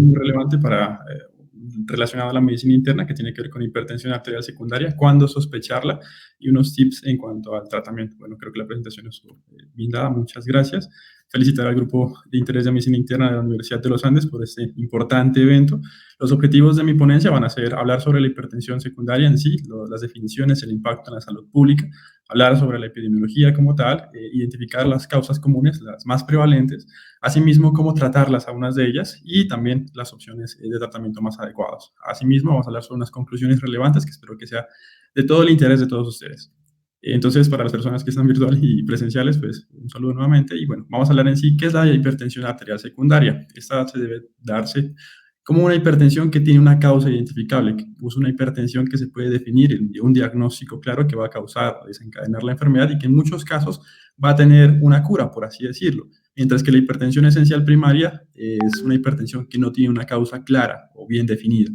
muy relevante para, relacionado a la medicina interna, que tiene que ver con hipertensión arterial secundaria, cuándo sospecharla y unos tips en cuanto al tratamiento. Bueno, creo que la presentación estuvo bien dada, muchas gracias. Felicitar al grupo de interés de medicina interna de la Universidad de los Andes por este importante evento. Los objetivos de mi ponencia van a ser hablar sobre la hipertensión secundaria en sí, las definiciones, el impacto en la salud pública, hablar sobre la epidemiología como tal, identificar las causas comunes, las más prevalentes, asimismo cómo tratarlas a unas de ellas y también las opciones de tratamiento más adecuados. Asimismo, vamos a hablar sobre unas conclusiones relevantes que espero que sea de todo el interés de todos ustedes. Entonces, para las personas que están virtuales y presenciales, pues un saludo nuevamente y bueno, vamos a hablar en sí qué es la hipertensión arterial secundaria. Esta se debe darse como una hipertensión que tiene una causa identificable, que es una hipertensión que se puede definir en un diagnóstico claro que va a causar o desencadenar la enfermedad y que en muchos casos va a tener una cura, por así decirlo. Mientras que la hipertensión esencial primaria es una hipertensión que no tiene una causa clara o bien definida.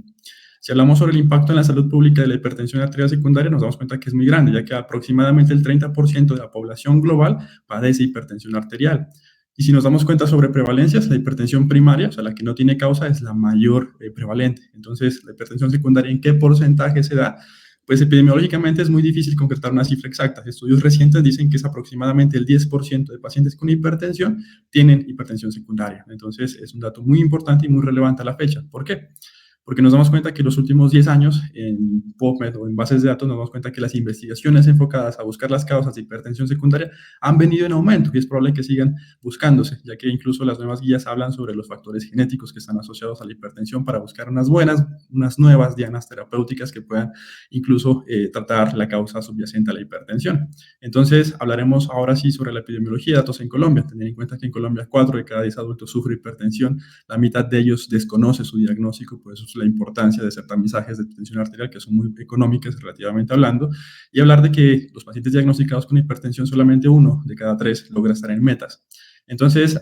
Si hablamos sobre el impacto en la salud pública de la hipertensión arterial secundaria, nos damos cuenta que es muy grande, ya que aproximadamente el 30% de la población global padece hipertensión arterial. Y si nos damos cuenta sobre prevalencias, la hipertensión primaria, o sea, la que no tiene causa, es la mayor prevalente. Entonces, la hipertensión secundaria, ¿en qué porcentaje se da? Pues epidemiológicamente es muy difícil concretar una cifra exacta. Estudios recientes dicen que es aproximadamente el 10% de pacientes con hipertensión tienen hipertensión secundaria. Entonces, es un dato muy importante y muy relevante a la fecha. ¿Por qué? Porque nos damos cuenta que en los últimos 10 años, en PubMed o en bases de datos, nos damos cuenta que las investigaciones enfocadas a buscar las causas de hipertensión secundaria han venido en aumento y es probable que sigan buscándose, ya que incluso las nuevas guías hablan sobre los factores genéticos que están asociados a la hipertensión para buscar unas nuevas dianas terapéuticas que puedan incluso tratar la causa subyacente a la hipertensión. Entonces, hablaremos ahora sí sobre la epidemiología de datos en Colombia. Tener en cuenta que en Colombia 4 de cada 10 adultos sufre hipertensión, la mitad de ellos desconoce su diagnóstico, por eso es la importancia de hacer tamizajes de tensión arterial que son muy económicas relativamente hablando, y hablar de que los pacientes diagnosticados con hipertensión solamente 1 de cada 3 logra estar en metas. Entonces,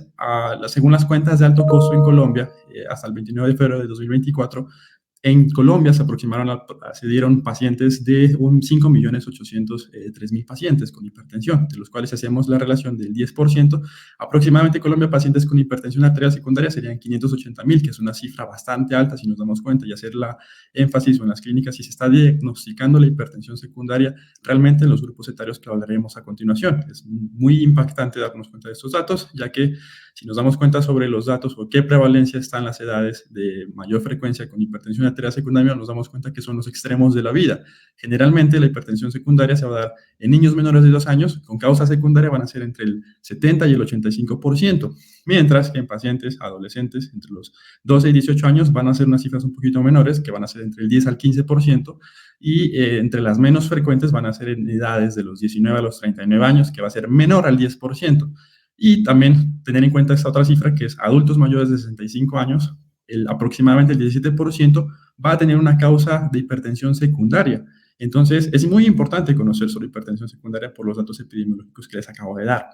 según las cuentas de alto costo en Colombia, hasta el 29 de febrero de 2024, en Colombia se dieron pacientes de 5.803.000 pacientes con hipertensión, de los cuales si hacemos la relación del 10%, aproximadamente en Colombia pacientes con hipertensión arterial secundaria serían 580.000, que es una cifra bastante alta si nos damos cuenta, y hacer la énfasis en las clínicas si se está diagnosticando la hipertensión secundaria realmente en los grupos etarios que hablaremos a continuación. Es muy impactante darnos cuenta de estos datos, ya que si nos damos cuenta sobre los datos o qué prevalencia están las edades de mayor frecuencia con hipertensión arterial secundaria, nos damos cuenta que son los extremos de la vida. Generalmente la hipertensión secundaria se va a dar en niños menores de 2 años, con causa secundaria van a ser entre el 70 y el 85%, mientras que en pacientes adolescentes entre los 12 y 18 años van a ser unas cifras un poquito menores, que van a ser entre el 10 al 15%, y entre las menos frecuentes van a ser en edades de los 19 a los 39 años, que va a ser menor al 10%. Y también tener en cuenta esta otra cifra, que es adultos mayores de 65 años, aproximadamente el 17% va a tener una causa de hipertensión secundaria. Entonces, es muy importante conocer sobre hipertensión secundaria por los datos epidemiológicos que les acabo de dar.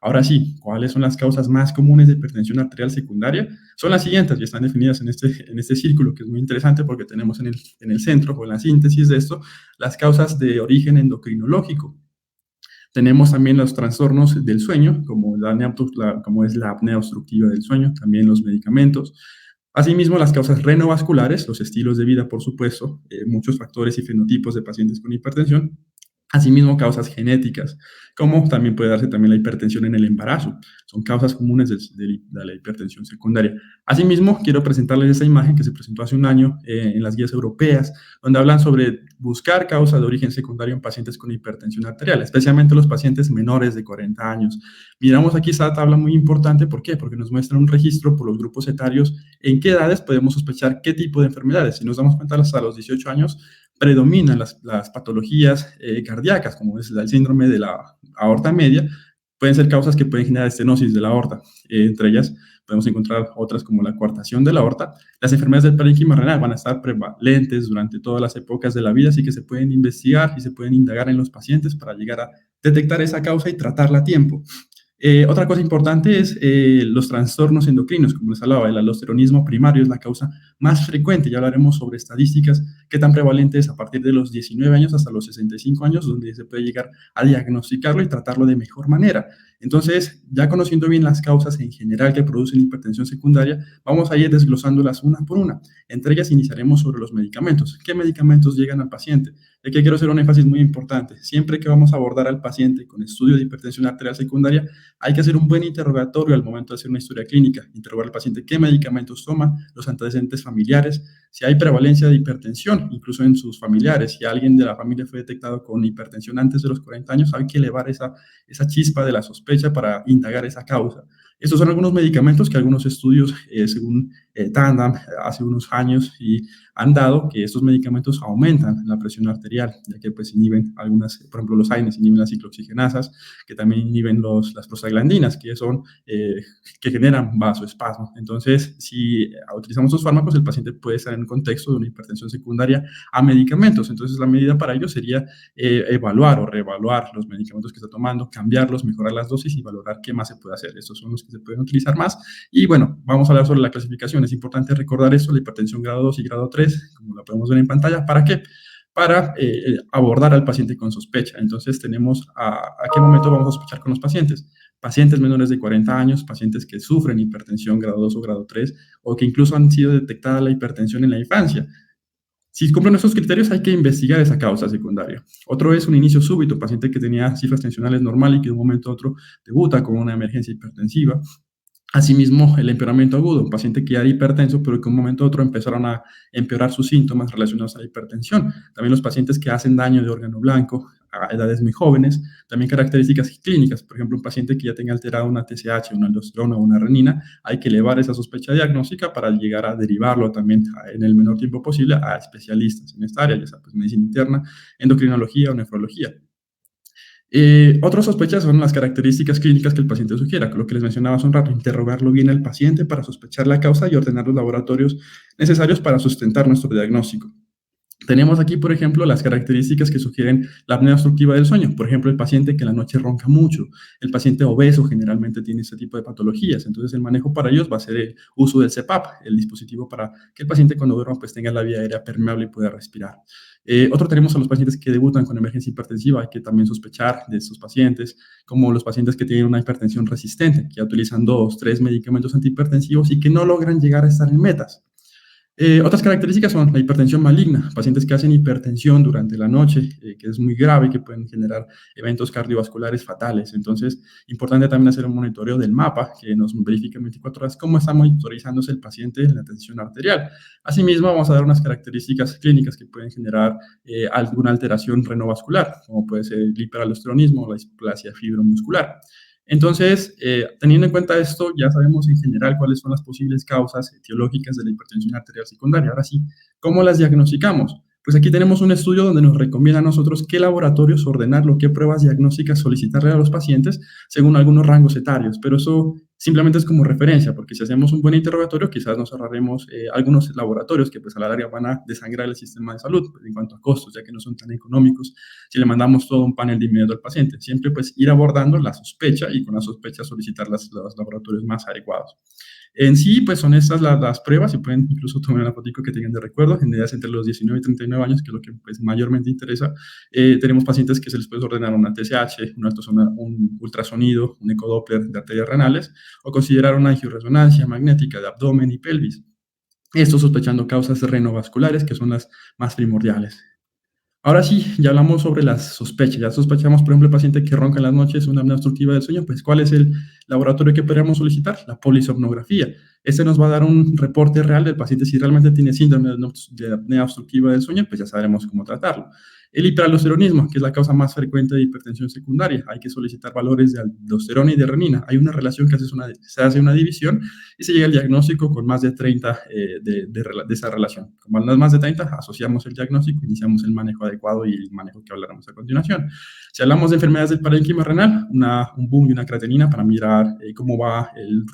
Ahora sí, ¿cuáles son las causas más comunes de hipertensión arterial secundaria? Son las siguientes y están definidas en este círculo, que es muy interesante porque tenemos en el centro, o en la síntesis de esto, las causas de origen endocrinológico. Tenemos también los trastornos del sueño, como es la apnea obstructiva del sueño, también los medicamentos. Asimismo, las causas renovasculares, los estilos de vida, por supuesto, muchos factores y fenotipos de pacientes con hipertensión. Asimismo, causas genéticas, como también puede darse también la hipertensión en el embarazo. Son causas comunes de la hipertensión secundaria. Asimismo, quiero presentarles esta imagen que se presentó hace un año en las guías europeas, donde hablan sobre buscar causas de origen secundario en pacientes con hipertensión arterial, especialmente los pacientes menores de 40 años. Miramos aquí esta tabla muy importante, ¿por qué? Porque nos muestra un registro por los grupos etarios, en qué edades podemos sospechar qué tipo de enfermedades. Si nos damos cuenta, hasta los 18 años, predominan las patologías cardíacas, como es el síndrome de la aorta media. Pueden ser causas que pueden generar estenosis de la aorta. Entre ellas podemos encontrar otras como la coartación de la aorta. Las enfermedades del parénquima renal van a estar prevalentes durante todas las épocas de la vida, así que se pueden investigar y se pueden indagar en los pacientes para llegar a detectar esa causa y tratarla a tiempo. Otra cosa importante es los trastornos endocrinos, como les hablaba, el aldosteronismo primario es la causa más frecuente. Ya hablaremos sobre estadísticas, qué tan prevalente es a partir de los 19 años hasta los 65 años, donde se puede llegar a diagnosticarlo y tratarlo de mejor manera. Entonces, ya conociendo bien las causas en general que producen hipertensión secundaria, vamos a ir desglosándolas una por una. Entre ellas iniciaremos sobre los medicamentos. ¿Qué medicamentos llegan al paciente? De que quiero hacer un énfasis muy importante. Siempre que vamos a abordar al paciente con estudio de hipertensión arterial secundaria, hay que hacer un buen interrogatorio al momento de hacer una historia clínica. Interrogar al paciente qué medicamentos toma, los antecedentes familiares, si hay prevalencia de hipertensión, incluso en sus familiares. Si alguien de la familia fue detectado con hipertensión antes de los 40 años, hay que elevar esa chispa de la sospecha para indagar esa causa. Estos son algunos medicamentos que algunos estudios, según Tandem, hace unos años, y han dado que estos medicamentos aumentan la presión arterial, ya que pues inhiben algunas, por ejemplo, los AINES inhiben las ciclooxigenasas, que también inhiben las prostaglandinas, que son, que generan vasoespasmo. Entonces, si utilizamos estos fármacos, el paciente puede estar en un contexto de una hipertensión secundaria a medicamentos. Entonces, la medida para ello sería evaluar o reevaluar los medicamentos que está tomando, cambiarlos, mejorar las dosis y valorar qué más se puede hacer. Estos son los que se pueden utilizar más. Y bueno, vamos a hablar sobre la clasificación. Es importante recordar esto, la hipertensión grado 2 y grado 3, como la podemos ver en pantalla. ¿Para qué? Para abordar al paciente con sospecha. Entonces, tenemos a qué momento vamos a sospechar con los pacientes. Pacientes menores de 40 años, pacientes que sufren hipertensión grado 2 o grado 3, o que incluso han sido detectada la hipertensión en la infancia. Si cumplen esos criterios, hay que investigar esa causa secundaria. Otro es un inicio súbito, paciente que tenía cifras tensionales normales y que de un momento a otro debuta con una emergencia hipertensiva. Asimismo, el empeoramiento agudo, un paciente que ya era hipertenso, pero que de un momento a otro empezaron a empeorar sus síntomas relacionados a la hipertensión. También los pacientes que hacen daño de órgano blanco a edades muy jóvenes. También características clínicas, por ejemplo, un paciente que ya tenga alterada una TSH, una aldosterona o una renina, hay que elevar esa sospecha diagnóstica para llegar a derivarlo también en el menor tiempo posible a especialistas en esta área, ya sea pues, medicina interna, endocrinología o nefrología. Otras sospechas son las características clínicas que el paciente sugiera, lo que les mencionaba hace un rato, interrogarlo bien al paciente para sospechar la causa y ordenar los laboratorios necesarios para sustentar nuestro diagnóstico. Tenemos aquí, por ejemplo, las características que sugieren la apnea obstructiva del sueño. Por ejemplo, el paciente que en la noche ronca mucho, el paciente obeso generalmente tiene este tipo de patologías. Entonces, el manejo para ellos va a ser el uso del CPAP, el dispositivo para que el paciente cuando duerma pues tenga la vía aérea permeable y pueda respirar. Otro tenemos a los pacientes que debutan con emergencia hipertensiva. Hay que también sospechar de estos pacientes, como los pacientes que tienen una hipertensión resistente, que ya utilizan 2, 3 medicamentos antihipertensivos y que no logran llegar a estar en metas. Otras características son la hipertensión maligna, pacientes que hacen hipertensión durante la noche, que es muy grave y que pueden generar eventos cardiovasculares fatales. Entonces, importante también hacer un monitoreo del mapa que nos verifique en 24 horas cómo está monitorizándose el paciente en la tensión arterial. Asimismo, vamos a dar unas características clínicas que pueden generar alguna alteración renovascular, como puede ser el hiperaldosteronismo o la displasia fibromuscular. Entonces, teniendo en cuenta esto, ya sabemos en general cuáles son las posibles causas etiológicas de la hipertensión arterial secundaria. Ahora sí, ¿cómo las diagnosticamos? Pues aquí tenemos un estudio donde nos recomienda a nosotros qué laboratorios ordenarlo, qué pruebas diagnósticas solicitarle a los pacientes según algunos rangos etarios, pero eso simplemente es como referencia, porque si hacemos un buen interrogatorio, quizás nos ahorraremos algunos laboratorios que pues a la larga van a desangrar el sistema de salud pues, en cuanto a costos, ya que no son tan económicos si le mandamos todo un panel de inmediato al paciente. Siempre pues ir abordando la sospecha y con la sospecha solicitar los laboratorios más adecuados. En sí, pues son estas las pruebas, y pueden incluso tomar una fotico que tengan de recuerdo, en edades entre los 19 y 39 años, que es lo que pues, mayormente interesa. Tenemos pacientes que se les puede ordenar una TSH, un ultrasonido, un ecodoppler de arterias renales, o considerar una angioresonancia magnética de abdomen y pelvis. Esto sospechando causas renovasculares, que son las más primordiales. Ahora sí, ya hablamos sobre las sospechas. Ya sospechamos, por ejemplo, el paciente que ronca en las noches, una apnea obstructiva del sueño, pues ¿cuál es el laboratorio que podríamos solicitar? La polisomnografía. Este nos va a dar un reporte real del paciente si realmente tiene síndrome de apnea obstructiva del sueño, pues ya sabremos cómo tratarlo. El hiperaldosteronismo, que es la causa más frecuente de hipertensión secundaria. Hay que solicitar valores de aldosterona y de renina. Hay una relación que se hace una división y se llega al diagnóstico con más de 30 de esa relación. Como las más de 30, asociamos el diagnóstico, iniciamos el manejo adecuado y el manejo que hablaremos a continuación. Si hablamos de enfermedades del parénquima renal, un boom y una creatinina para mirar cómo va el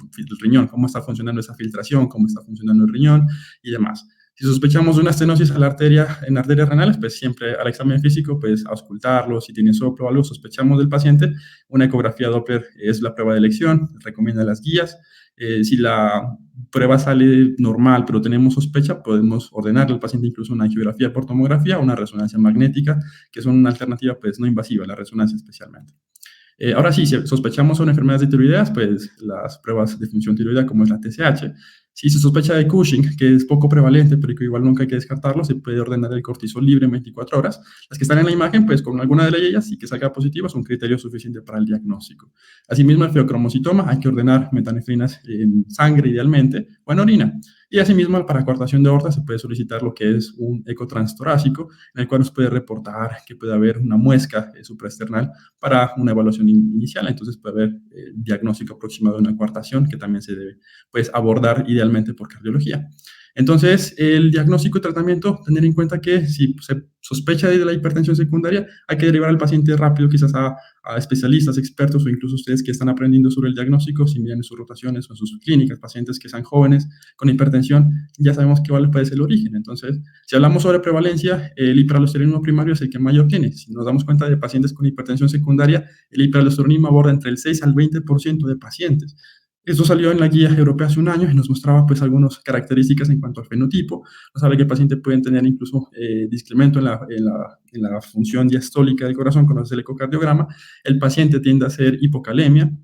riñón, cómo está funcionando esa filtración, cómo está funcionando el riñón y demás. Si sospechamos de una estenosis a la arteria, en arterias renales, pues siempre al examen físico, pues auscultarlo, si tiene soplo o algo, sospechamos del paciente, una ecografía Doppler es la prueba de elección, recomienda las guías. Si la prueba sale normal, pero tenemos sospecha, podemos ordenarle al paciente incluso una angiografía por tomografía o una resonancia magnética, que son una alternativa pues no invasiva, la resonancia especialmente. Ahora sí, si sospechamos sobre enfermedades de tiroideas, pues las pruebas de función tiroidea como es la TSH. Si se sospecha de Cushing, que es poco prevalente, pero que igual nunca hay que descartarlo, se puede ordenar el cortisol libre en 24 horas. Las que están en la imagen, pues con alguna de ellas y que salga positiva es un criterio suficiente para el diagnóstico. Asimismo, el feocromocitoma, hay que ordenar metanefrinas en sangre idealmente o en orina. Y asimismo, para coartación de aorta se puede solicitar lo que es un eco transtorácico, en el cual nos puede reportar que puede haber una muesca supraesternal para una evaluación inicial. Entonces puede haber diagnóstico aproximado de una coartación que también se debe pues, abordar idealmente por cardiología. Entonces, el diagnóstico y tratamiento, tener en cuenta que si se sospecha de la hipertensión secundaria, hay que derivar al paciente rápido quizás a especialistas, expertos o incluso ustedes que están aprendiendo sobre el diagnóstico, si miran en sus rotaciones o en sus clínicas, pacientes que sean jóvenes con hipertensión, ya sabemos que puede ser el origen. Entonces, si hablamos sobre prevalencia, el hiperaldosteronismo primario es el que mayor tiene. Si nos damos cuenta de pacientes con hipertensión secundaria, el hiperaldosteronismo aborda entre el 6 al 20% de pacientes. Esto salió en la guía europea hace un año y nos mostraba pues algunas características en cuanto al fenotipo. Nos habla que el paciente puede tener incluso discremento en la función diastólica del corazón, conoce el ecocardiograma. El paciente tiende a hacer hipocalemia.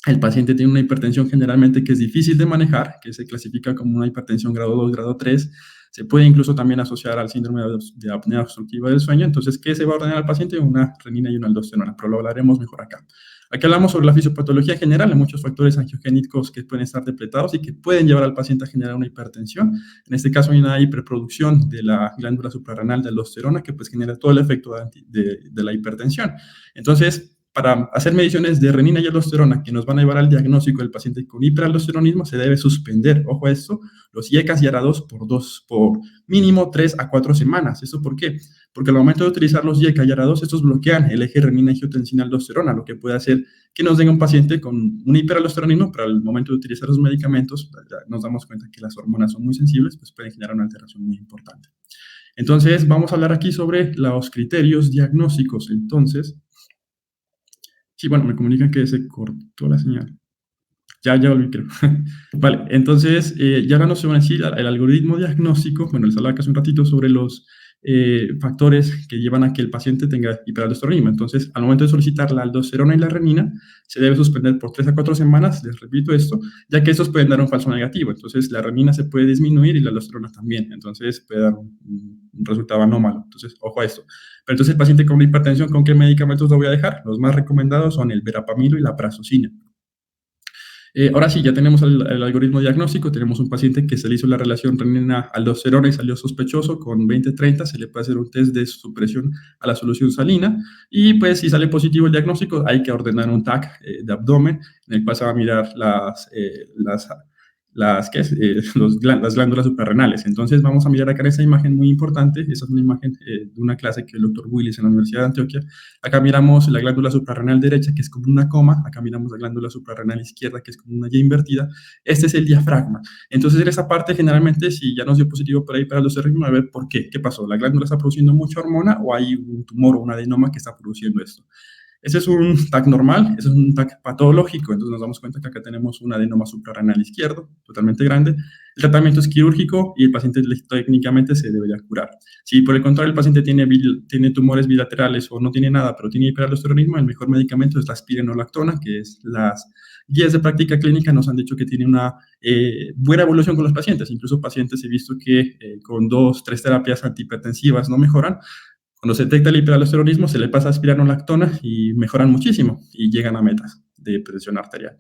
El paciente tiene una hipertensión generalmente que es difícil de manejar, que se clasifica como una hipertensión grado 2, grado 3. Se puede incluso también asociar al síndrome de apnea obstructiva del sueño. Entonces, ¿qué se va a ordenar al paciente? Una renina y una aldosterona, pero lo hablaremos mejor acá. Aquí hablamos sobre la fisiopatología general, hay muchos factores angiogénicos que pueden estar depletados y que pueden llevar al paciente a generar una hipertensión. En este caso hay una hiperproducción de la glándula suprarrenal de aldosterona que pues genera todo el efecto de la hipertensión. Entonces, para hacer mediciones de renina y aldosterona que nos van a llevar al diagnóstico del paciente con hiperaldosteronismo, se debe suspender, ojo a esto, los IECAS y ARA2 por mínimo 3 a 4 semanas. ¿Eso por qué? Porque al momento de utilizar los IECA y ARA2, estos bloquean el eje renina-angiotensina-aldosterona, lo que puede hacer que nos den un paciente con un hiperaldosteronismo, pero al momento de utilizar los medicamentos, ya nos damos cuenta que las hormonas son muy sensibles, pues pueden generar una alteración muy importante. Entonces, vamos a hablar aquí sobre los criterios diagnósticos. Entonces, sí, bueno, me comunican que se cortó la señal. Ya volví, creo. Vale, entonces, ya hablando sobre el algoritmo diagnóstico, bueno, les hablaba hace un ratito sobre los factores que llevan a que el paciente tenga hiperaldosteronismo. Entonces, al momento de solicitar la aldosterona y la renina, se debe suspender por 3 a 4 semanas, les repito esto, ya que estos pueden dar un falso negativo. Entonces, la renina se puede disminuir y la aldosterona también. Entonces, puede dar un resultado anómalo. Entonces, ojo a esto. Pero entonces, el paciente con hipertensión, ¿con qué medicamentos lo voy a dejar? Los más recomendados son el verapamilo y la prazosina. Ahora sí, ya tenemos el algoritmo diagnóstico, tenemos un paciente que se le hizo la relación renina-aldosterona y salió sospechoso con 20-30, se le puede hacer un test de supresión a la solución salina y pues si sale positivo el diagnóstico hay que ordenar un TAC de abdomen en el cual se va a mirar las glándulas suprarrenales. Entonces vamos a mirar acá en esta imagen muy importante, esa es una imagen de una clase que el doctor Willis en la Universidad de Antioquia. Acá miramos la glándula suprarrenal derecha que es como una coma, acá miramos la glándula suprarrenal izquierda que es como una Y invertida. Este es el diafragma. Entonces en esa parte generalmente si ya nos dio positivo por ahí para el hiperaldosteronismo, a ver por qué, qué pasó, la glándula está produciendo mucha hormona o hay un tumor o un adenoma que está produciendo esto. Ese es un TAC normal, ese es un TAC patológico, entonces nos damos cuenta que acá tenemos un adenoma suprarrenal izquierdo, totalmente grande. El tratamiento es quirúrgico y el paciente técnicamente se debería curar. Si por el contrario el paciente tiene tumores bilaterales o no tiene nada, pero tiene hiperaldosteronismo, el mejor medicamento es la espironolactona, que es las guías de práctica clínica nos han dicho que tiene una buena evolución con los pacientes. Incluso pacientes he visto que con 2, 3 terapias antihipertensivas no mejoran. Cuando se detecta el hiperaldosteronismo, se le pasa a espironolactona y mejoran muchísimo y llegan a metas de presión arterial.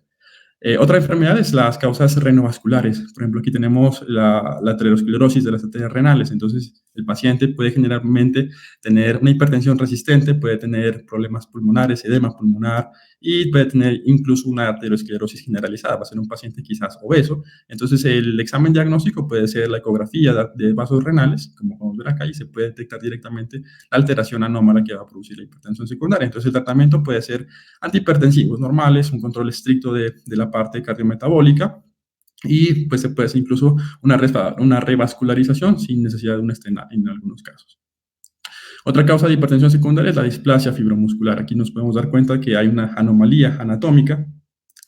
Otra enfermedad es las causas renovasculares. Por ejemplo, aquí tenemos la aterosclerosis de las arterias renales. Entonces, el paciente puede generalmente tener una hipertensión resistente, puede tener problemas pulmonares, edema pulmonar y puede tener incluso una aterosclerosis generalizada. Va a ser un paciente quizás obeso. Entonces, el examen diagnóstico puede ser la ecografía de vasos renales, como podemos ver acá, y se puede detectar directamente la alteración anómala que va a producir la hipertensión secundaria. Entonces, el tratamiento puede ser antihipertensivos normales, un control estricto de la parte cardiometabólica, y pues se puede hacer incluso una revascularización sin necesidad de una estena en algunos casos. Otra causa de hipertensión secundaria es la displasia fibromuscular. Aquí nos podemos dar cuenta que hay una anomalía anatómica,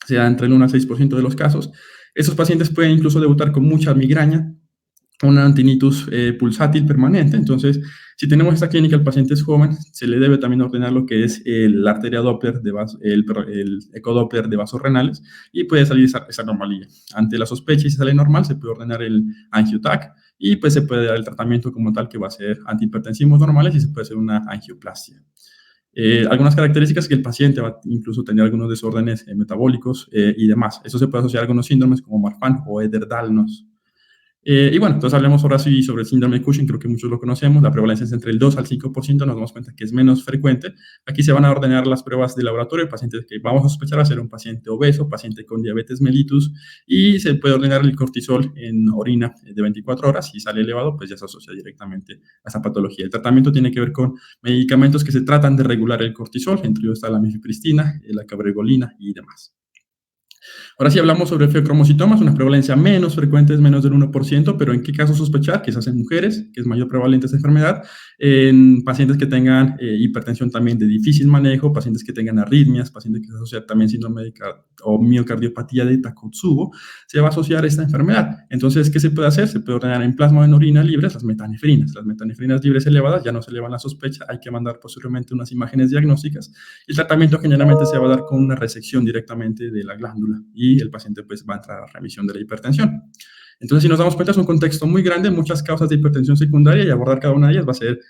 se da entre el 1 al 6% de los casos. Esos pacientes pueden incluso debutar con mucha migraña, una tinnitus pulsátil permanente. Entonces, si tenemos esta clínica, el paciente es joven, se le debe también ordenar lo que es la arteria Doppler, el ecodoppler de vasos renales, y puede salir esa anomalía. Ante la sospecha y si sale normal, se puede ordenar el angioTAC, y pues se puede dar el tratamiento como tal, que va a ser antihipertensivos normales, y se puede hacer una angioplastia. Algunas características que el paciente va a incluso tener algunos desórdenes metabólicos y demás. Eso se puede asociar a algunos síndromes como Marfan o Ehlers-Danlos. Y bueno, entonces hablemos ahora sí sobre el síndrome de Cushing, creo que muchos lo conocemos, la prevalencia es entre el 2 al 5%, nos damos cuenta que es menos frecuente. Aquí se van a ordenar las pruebas de laboratorio, pacientes que vamos a sospechar a ser un paciente obeso, paciente con diabetes mellitus, y se puede ordenar el cortisol en orina de 24 horas, si sale elevado, pues ya se asocia directamente a esa patología. El tratamiento tiene que ver con medicamentos que se tratan de regular el cortisol, entre ellos está la mifepristina, la cabergolina y demás. Ahora sí hablamos sobre feocromocitomas, una prevalencia menos frecuente, es menos del 1%, pero ¿en qué caso sospechar? Quizás en mujeres, que es mayor prevalente esta enfermedad, en pacientes que tengan hipertensión también de difícil manejo, pacientes que tengan arritmias, pacientes que se asocian también síndrome o miocardiopatía de Takotsubo, se va a asociar a esta enfermedad. Entonces, ¿qué se puede hacer? Se puede ordenar en plasma o en orina libres las metanefrinas. Las metanefrinas libres elevadas ya no se elevan la sospecha, hay que mandar posteriormente unas imágenes diagnósticas. El tratamiento generalmente se va a dar con una resección directamente de la glándula y el paciente pues va a entrar a remisión de la hipertensión. Entonces, si nos damos cuenta, es un contexto muy grande, muchas causas de hipertensión secundaria, y abordar cada una de ellas va a ser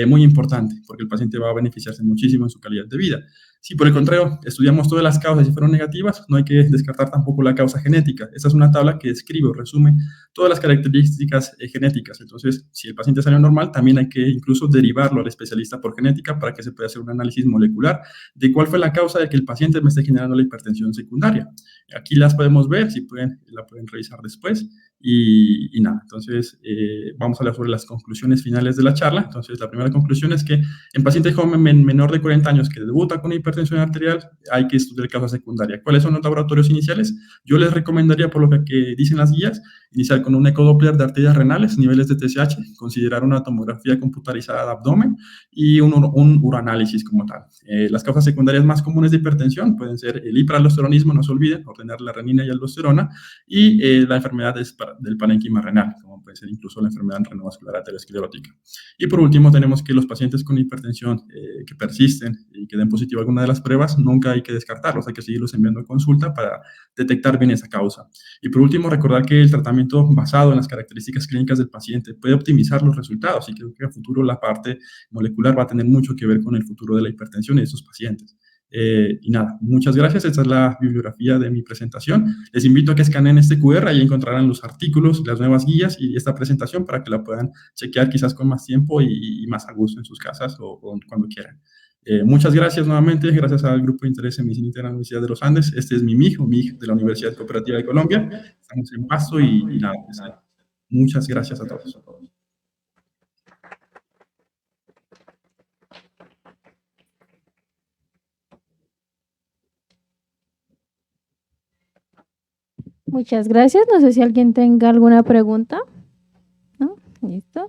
muy importante, porque el paciente va a beneficiarse muchísimo en su calidad de vida. Si por el contrario estudiamos todas las causas y fueron negativas, no hay que descartar tampoco la causa genética. Esta es una tabla que describe o resume todas las características genéticas. Entonces, si el paciente salió normal, también hay que incluso derivarlo al especialista por genética para que se pueda hacer un análisis molecular de cuál fue la causa de que el paciente me esté generando la hipertensión secundaria. Aquí las podemos ver, si pueden, la pueden revisar después. Y nada, entonces vamos a hablar sobre las conclusiones finales de la charla. Entonces, la primera conclusión es que en paciente joven menor de 40 años que debuta con hipertensión arterial, hay que estudiar causa secundaria. ¿Cuáles son los laboratorios iniciales? Yo les recomendaría, por lo que dicen las guías, iniciar con un ecodoppler de arterias renales, niveles de TSH, considerar una tomografía computarizada de abdomen y un uroanálisis como tal. Las causas secundarias más comunes de hipertensión pueden ser el hiperaldosteronismo, no se olviden, ordenar la renina y aldosterona, y la enfermedad del parénquima renal, como puede ser incluso la enfermedad renovascular aterosclerótica. Y por último, tenemos que los pacientes con hipertensión que persisten y que den positivo alguna de las pruebas, nunca hay que descartarlos, hay que seguirlos enviando a consulta para detectar bien esa causa. Y por último, recordar que el tratamiento basado en las características clínicas del paciente puede optimizar los resultados, y creo que a futuro la parte molecular va a tener mucho que ver con el futuro de la hipertensión de estos pacientes. Y nada, muchas gracias. Esta es la bibliografía de mi presentación. Les invito a que escaneen este QR, ahí encontrarán los artículos, las nuevas guías y esta presentación para que la puedan chequear quizás con más tiempo y más a gusto en sus casas o cuando quieran. Muchas gracias nuevamente, gracias al Grupo de Interés en Medicina Interna de la Universidad de los Andes. Este es mi MIG de la Universidad Cooperativa de Colombia. Estamos en Pasto y nada, pues, muchas gracias a todos. Muchas gracias. No sé si alguien tenga alguna pregunta. ¿No? Listo.